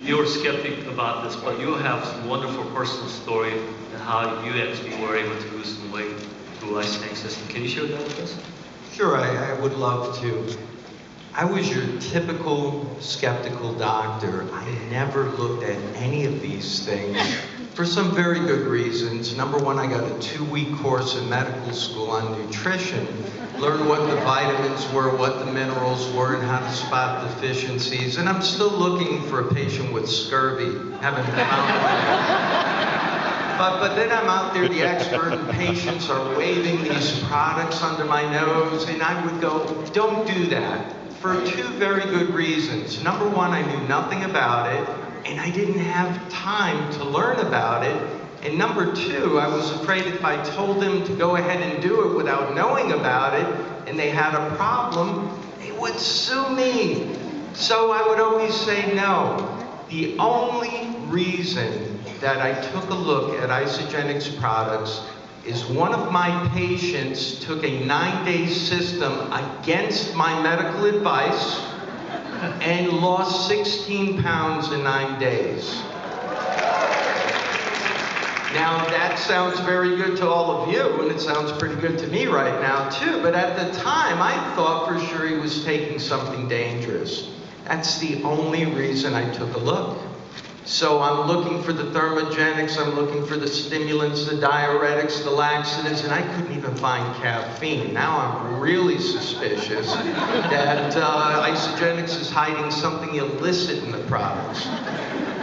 You're a skeptic about this, but you have some wonderful personal story and how you actually were able to lose some weight through Isagenix system. Can you share that with us? Sure, I would love to. I was your typical skeptical doctor. I never looked at any of these things for some very good reasons. Number one, I got a 2-week course in medical school on nutrition, learned what the vitamins were, what the minerals were, and how to spot deficiencies. And I'm still looking for a patient with scurvy. Haven't found one. But then I'm out there, the expert, and patients are waving these products under my nose, and I would go, don't do that. For 2 very good reasons. Number one, I knew nothing about it, and I didn't have time to learn about it. And number 2, I was afraid if I told them to go ahead and do it without knowing about it, and they had a problem, they would sue me. So I would always say no. The only reason that I took a look at Isagenix products is one of my patients took a 9-day system against my medical advice and lost 16 pounds in 9 days. Now that sounds very good to all of you, and it sounds pretty good to me right now too, but at the time I thought for sure he was taking something dangerous. That's the only reason I took a look. So I'm looking for the thermogenics, I'm looking for the stimulants, the diuretics, the laxatives, and I couldn't even find caffeine. Now I'm really suspicious that Isagenix is hiding something illicit in the products.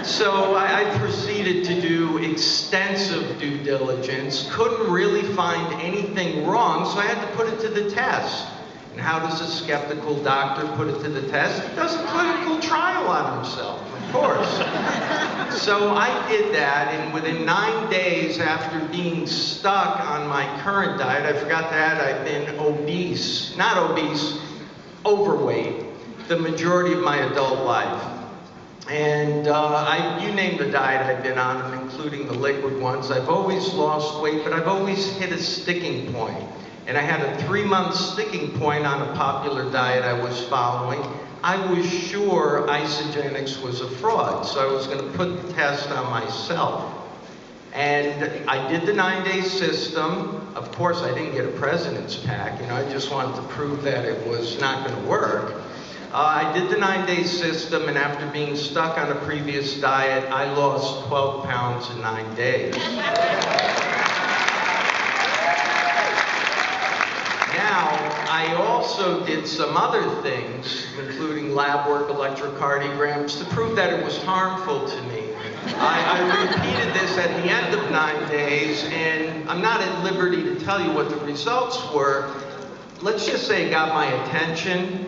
So I proceeded to do extensive due diligence, couldn't really find anything wrong, so I had to put it to the test. And how does a skeptical doctor put it to the test? He does a clinical trial on himself, of course. So I did that, and within 9 days after being stuck on my current diet, I forgot to add I've been obese, not obese, overweight, the majority of my adult life. And you name the diet I've been on, including the liquid ones. I've always lost weight, but I've always hit a sticking point. And I had a 3-month sticking point on a popular diet I was following. I was sure Isagenix was a fraud, so I was going to put the test on myself. And I did the 9-day system. Of course, I didn't get a president's pack. I just wanted to prove that it was not going to work. I did the 9-day system, and after being stuck on a previous diet, I lost 12 pounds in 9 days. Now, I also did some other things, including lab work, electrocardiograms, to prove that it was harmful to me. I repeated this at the end of 9 days, and I'm not at liberty to tell you what the results were. Let's just say it got my attention,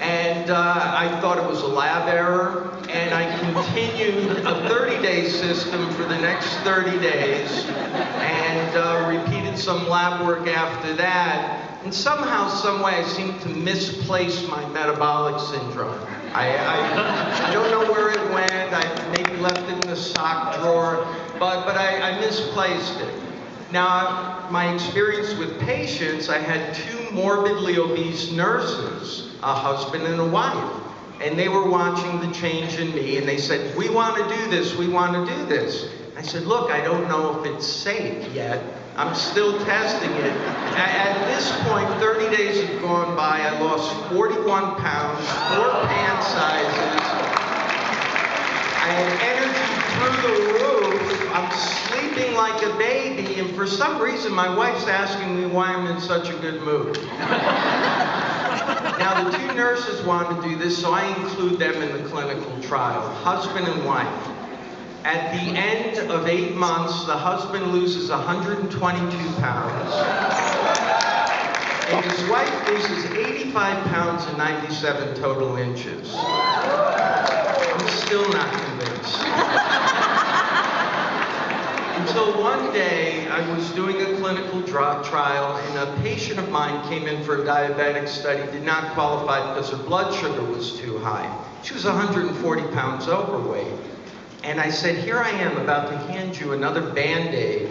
and I thought it was a lab error, and I continued a 30-day system for the next 30 days, and repeated some lab work after that. And somehow, some way, I seemed to misplace my metabolic syndrome. I don't know where it went. I maybe left it in the sock drawer, but I misplaced it. Now, my experience with patients, I had 2 morbidly obese nurses, a husband and a wife. And they were watching the change in me, and they said, we want to do this, we want to do this. I said, look, I don't know if it's safe yet. I'm still testing it. At this point, 30 days have gone by. I lost 41 pounds, 4 pant sizes. I had energy through the roof. I'm sleeping like a baby, and for some reason, my wife's asking me why I'm in such a good mood. Now, the 2 nurses wanted to do this, so I include them in the clinical trial, husband and wife. At the end of 8 months, the husband loses 122 pounds, and his wife loses 85 pounds and 97 total inches. I'm still not convinced. Until one day, I was doing a clinical trial, and a patient of mine came in for a diabetic study, did not qualify because her blood sugar was too high. She was 140 pounds overweight. And I said, here I am about to hand you another Band-Aid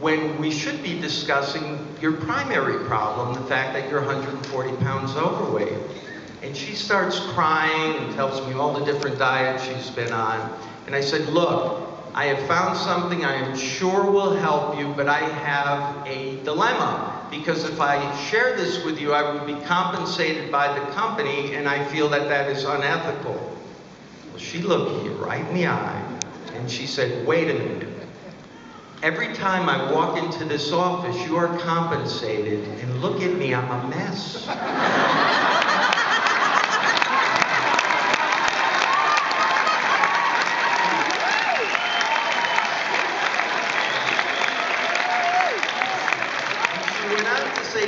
when we should be discussing your primary problem, the fact that you're 140 pounds overweight. And she starts crying and tells me all the different diets she's been on. And I said, look, I have found something I am sure will help you, but I have a dilemma. Because if I share this with you, I would be compensated by the company, and I feel that that is unethical. Well, she looked me right in the eye, and she said, wait a minute. Every time I walk into this office, you are compensated, and look at me, I'm a mess.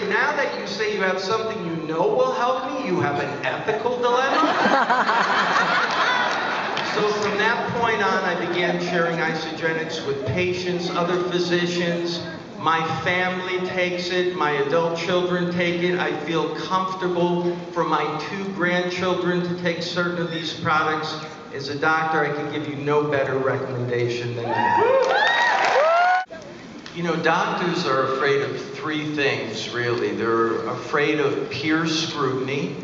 Now that you say you have something you know will help me, you have an ethical dilemma? So from that point on, I began sharing Isagenix with patients, other physicians. My family takes it, my adult children take it. I feel comfortable for my 2 grandchildren to take certain of these products. As a doctor, I can give you no better recommendation than that. You know, doctors are afraid of 3 things, really. They're afraid of peer scrutiny,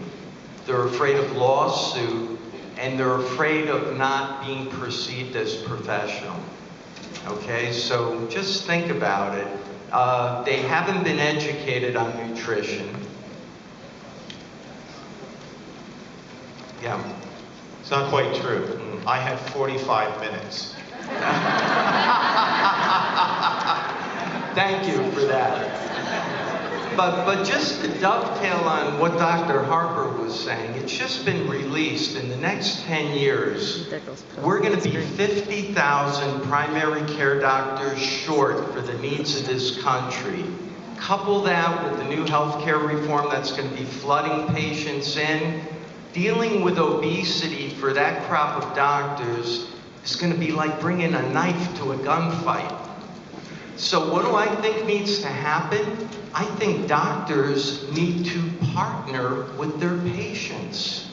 they're afraid of lawsuit, and they're afraid of not being perceived as professional. Okay, so just think about it. They haven't been educated on nutrition. Yeah. It's not quite true. I had 45 minutes. Thank you for that. But just to dovetail on what Dr. Harper was saying, it's just been released in the next 10 years. We're going to be 50,000 primary care doctors short for the needs of this country. Couple that with the new healthcare reform that's going to be flooding patients in. Dealing with obesity for that crop of doctors is going to be like bringing a knife to a gunfight. So what do I think needs to happen? I think doctors need to partner with their patients.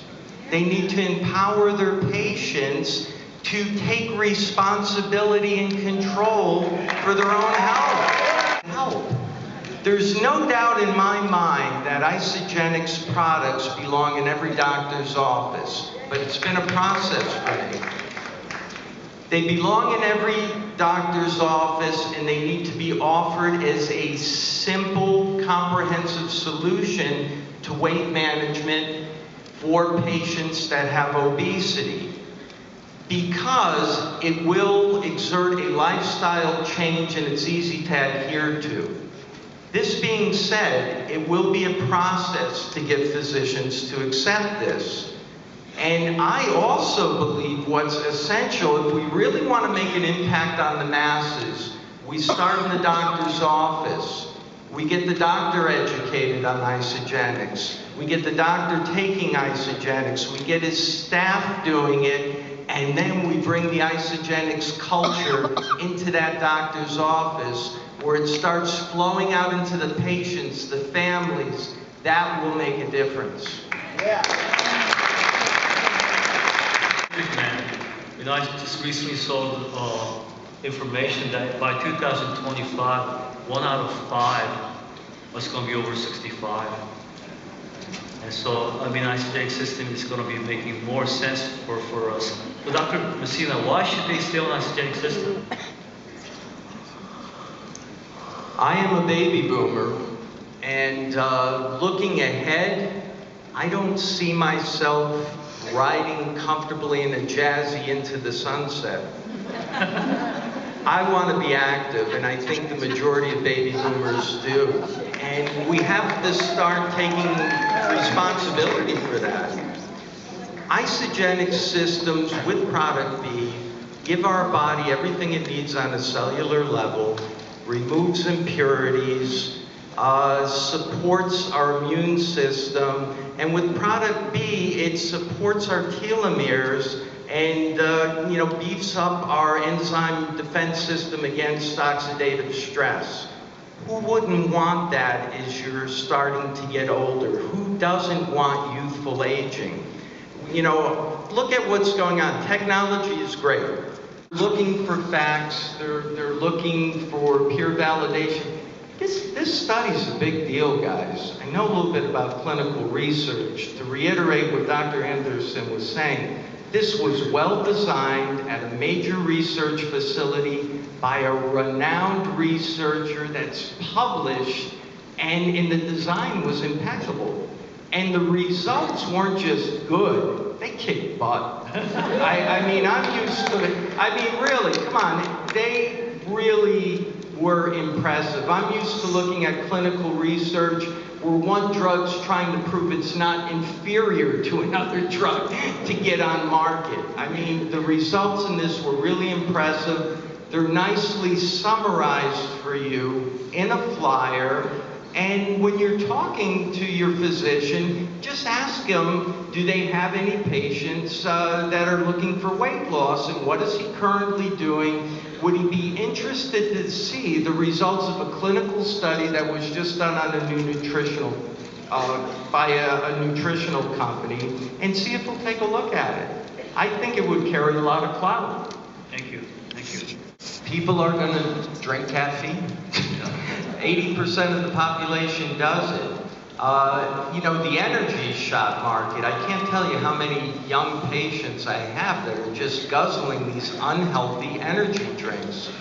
They need to empower their patients to take responsibility and control for their own health. There's no doubt in my mind that Isagenix products belong in every doctor's office, but it's been a process for me. They belong in every doctor's office, and they need to be offered as a simple, comprehensive solution to weight management for patients that have obesity, because it will exert a lifestyle change and it's easy to adhere to. This being said, it will be a process to get physicians to accept this. And I also believe what's essential, if we really want to make an impact on the masses, we start in the doctor's office. We get the doctor educated on Isagenix. We get the doctor taking Isagenix. We get his staff doing it. And then we bring the Isagenix culture into that doctor's office, where it starts flowing out into the patients, the families. That will make a difference. Yeah. Man, you know, I just recently saw information that by 2025, 1 out of 5 was going to be over 65. And so, I mean, Isagenix system is going to be making more sense for us. But Dr. Messina, why should they stay on Isagenix system? I am a baby boomer, and looking ahead, I don't see myself riding comfortably in a jazzy into the sunset. I want to be active, and I think the majority of baby boomers do. And we have to start taking responsibility for that. Isagenix systems with product B give our body everything it needs on a cellular level, removes impurities, supports our immune system, and with product B, it supports our telomeres and beefs up our enzyme defense system against oxidative stress. Who wouldn't want that as you're starting to get older? Who doesn't want youthful aging? You know, look at what's going on. Technology is great. Looking for facts, they're looking for peer validation. This study's a big deal, guys. I know a little bit about clinical research. To reiterate what Dr. Anderson was saying, this was well designed at a major research facility by a renowned researcher that's published, and the design was impeccable. And the results weren't just good, they kicked butt. I mean, I'm used to it. I mean, really, come on, they really were impressive. I'm used to looking at clinical research where one drug's trying to prove it's not inferior to another drug to get on market. I mean, the results in this were really impressive. They're nicely summarized for you in a flyer. And when you're talking to your physician, just ask him, do they have any patients that are looking for weight loss, and what is he currently doing? Would he be interested to see the results of a clinical study that was just done on a new nutritional, by a nutritional company, and see if he'll take a look at it? I think it would carry a lot of clout. Thank you. Thank you. People are going to drink caffeine. 80% of the population does it. You know, the energy shot market, I can't tell you how many young patients I have that are just guzzling these unhealthy energy drinks.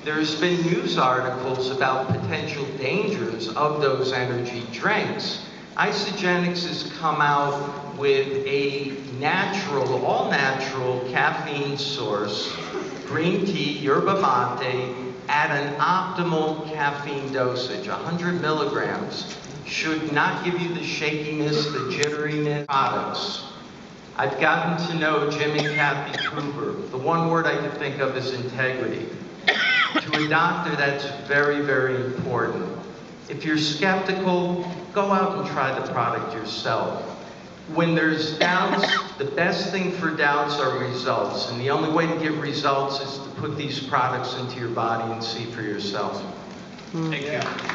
There's been news articles about potential dangers of those energy drinks. Isagenix has come out with a natural, all-natural caffeine source, green tea, yerba mate, at an optimal caffeine dosage. 100 milligrams should not give you the shakiness, the jitteriness products. I've gotten to know Jim and Kathy Cooper. The one word I can think of is integrity. To a doctor, that's very, very important. If you're skeptical, go out and try the product yourself. When there's doubts, the best thing for doubts are results. And the only way to get results is to put these products into your body and see for yourself. Thank you.